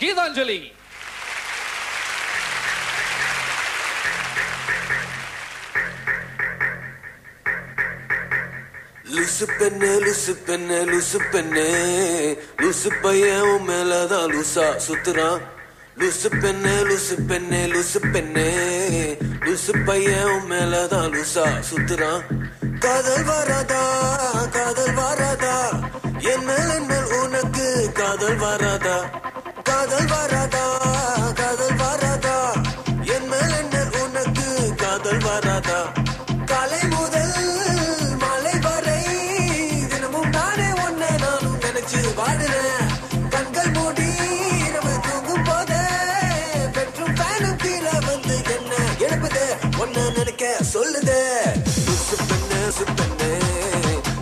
கீதாஞ்சலி. லூசு பெண்ணே லூசு பெண்ணே லூசு பெண்ணே லூசு பையன் உன் மேலதான் லூசா சுத்துறான். லூசு பெண்ணே லூசு பெண்ணே லூசு பெண்ணே லூசு பையன் உன் மேலதான் லூசா சுத்துறான். காதல் வராதா காதல் வராதா என் மேல் உனக்கு காதல் வராதா. காதல் வராதா காதல் வராதா என் மேல் உனக்கு காதல் வராதா. காலை முதல் மாலை வரை தினமும் நானே ஒன்ன நானும் நினைச்சு வாடுறேன். கண்கள் மூடி இரவு தூங்கும் போதே பெற்றும் ஃபேனும் கீழே வந்து என்ன எழுப்புதே ஒன்ன நினைக்க சொல்லுதே. லூசு பெண்ணே லூசு பெண்ணே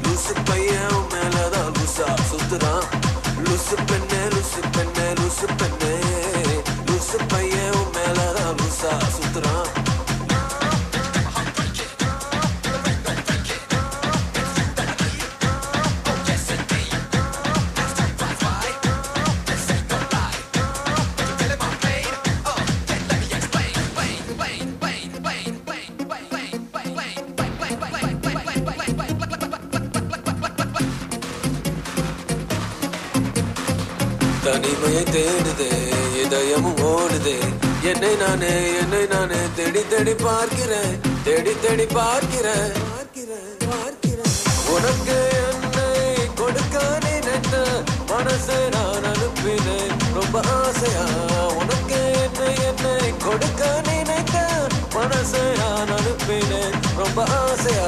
லூசு பையன் உன் மேலதான் லூசா சுத்துறான். லூசு பெண்ணே லூசு பெண்ணே லூசு பெண்ணே லூசு பையன் உன் மேலதான் லூசா சுத்துறான். தனிமையை தேடுதே இதயமும் ஓடுதே என்னை நானே தேடி தேடி பார்க்கிறேன் தேடி தேடி பார்க்கிறேன் பார்க்கிறேன். உனக்கு என்னை கொடுக்க நினைத்த மனசை நான் அனுப்பினேன் ரொம்ப ஆசையா. உனக்கு என்னை கொடுக்க நினைத்த மனசை நான் அனுப்பினேன் ரொம்ப ஆசையா.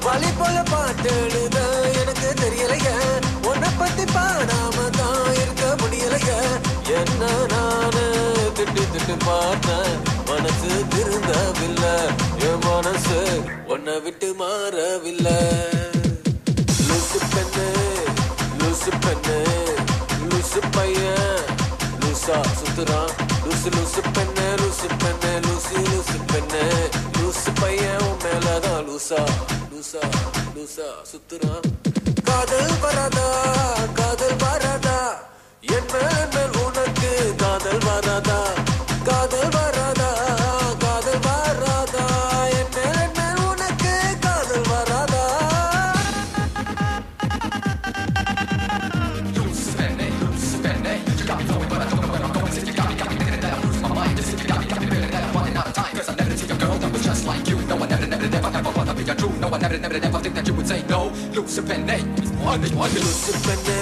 வழி போல பாட்டு எழுத எனக்கு தெரியலைய உன்னை பத்தி பாடாம தான் இருக்க முடியலைய. என்ன நானு திட்டு திட்டு பார்த்தேன் மனசு திருந்தவில்லை. என் மனசு உன்னை விட்டு மாறவில்லை. லூசு பெண்ணே லூசு பெண்ணே லூசு பையன் லூசா சுத்துறான். லூசு லூசு பெண்ணே லூசு பெண்ணே லூசு லூசு பெண்ணே லூசு பையன் உன் மேலதான் லூசா லூசா லூசா சுத்துறான். காதல் வராதா காதல் வராதா என் மேல் உனக்கு காதல் வராதா. காதல் வராதா காதல் வராதா என் மேல் உனக்கு காதல் வராதா. Loose penny,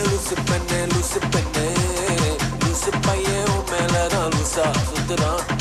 loose penny, loose penny, loose payé, o me la da lusa, sutra.